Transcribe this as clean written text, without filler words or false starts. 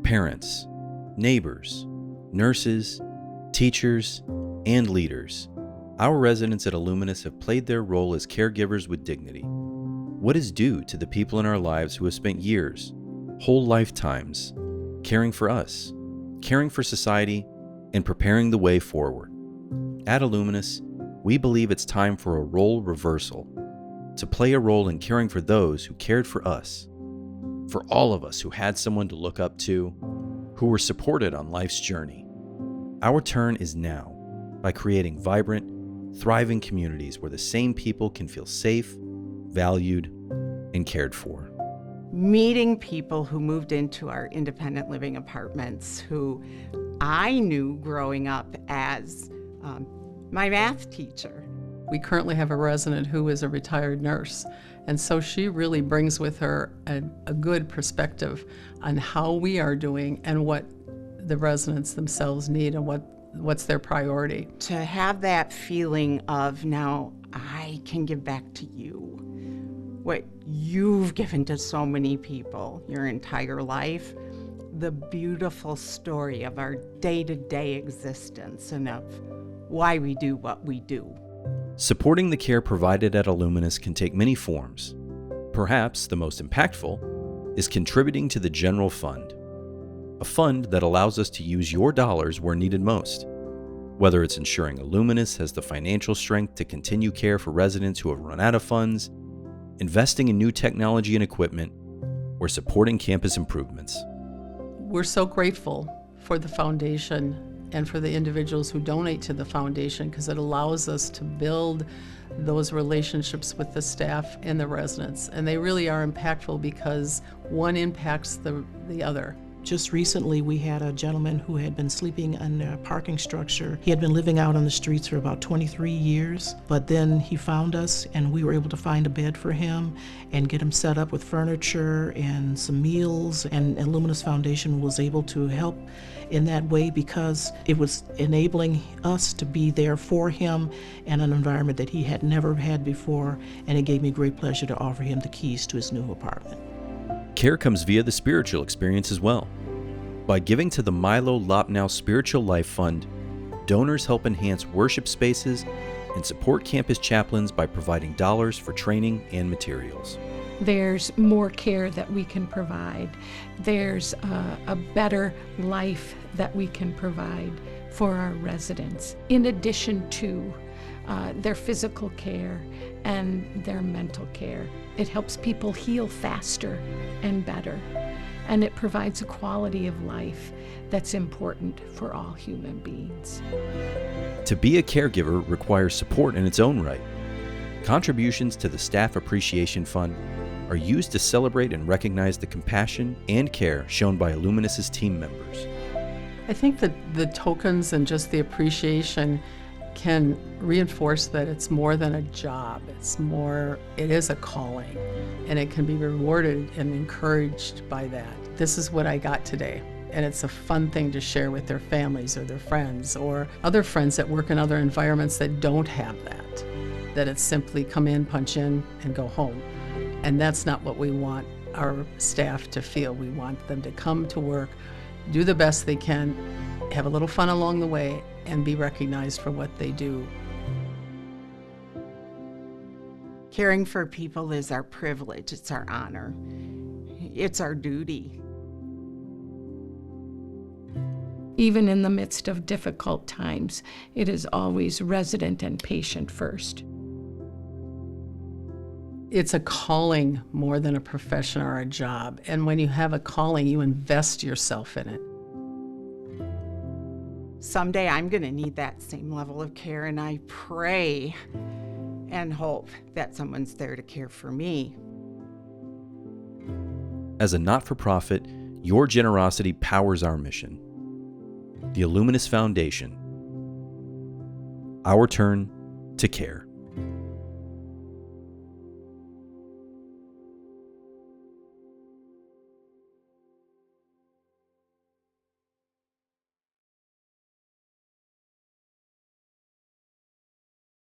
parents, neighbors, nurses, teachers, and leaders, our residents at Illuminus have played their role as caregivers with dignity. What is due to the people in our lives who have spent years, whole lifetimes, caring for us, caring for society, and preparing the way forward? At Illuminus, we believe it's time for a role reversal, to play a role in caring for those who cared for us, for all of us who had someone to look up to, who were supported on life's journey. Our turn is now, by creating vibrant, thriving communities where the same people can feel safe, valued, and cared for. Meeting people who moved into our independent living apartments, who I knew growing up as my math teacher. We currently have a resident who is a retired nurse, and so she really brings with her a good perspective on how we are doing and what the residents themselves need and what's their priority. To have that feeling of, now I can give back to you what you've given to so many people your entire life, the beautiful story of our day-to-day existence and of why we do what we do. Supporting the care provided at Illuminus can take many forms. Perhaps the most impactful is contributing to the general fund, a fund that allows us to use your dollars where needed most. Whether it's ensuring Illuminus has the financial strength to continue care for residents who have run out of funds, investing in new technology and equipment, or supporting campus improvements. We're so grateful for the foundation and for the individuals who donate to the foundation, because it allows us to build those relationships with the staff and the residents. And they really are impactful because one impacts the other. Just recently, we had a gentleman who had been sleeping in a parking structure. He had been living out on the streets for about 23 years, but then he found us and we were able to find a bed for him and get him set up with furniture and some meals. And Illuminus Foundation was able to help in that way because it was enabling us to be there for him in an environment that he had never had before, and it gave me great pleasure to offer him the keys to his new apartment. Care comes via the spiritual experience as well. By giving to the Milo Lopnow Spiritual Life Fund, donors help enhance worship spaces and support campus chaplains by providing dollars for training and materials. There's more care that we can provide. There's a better life that we can provide for our residents, in addition to their physical care and their mental care. It helps people heal faster and better, and it provides a quality of life that's important for all human beings. To be a caregiver requires support in its own right. Contributions to the Staff Appreciation Fund are used to celebrate and recognize the compassion and care shown by Illuminus's team members. I think that the tokens and just the appreciation can reinforce that it's more than a job. It is a calling, and it can be rewarded and encouraged by that. This is what I got today. And it's a fun thing to share with their families or their friends or other friends that work in other environments that don't have that. That it's simply come in, punch in, and go home. And that's not what we want our staff to feel. We want them to come to work, do the best they can, have a little fun along the way, and be recognized for what they do. Caring for people is our privilege, it's our honor, it's our duty. Even in the midst of difficult times, it is always resident and patient first. It's a calling more than a profession or a job. And when you have a calling, you invest yourself in it. Someday I'm going to need that same level of care, and I pray and hope that someone's there to care for me. As a not-for-profit, your generosity powers our mission. The Illuminus Foundation. Our turn to care.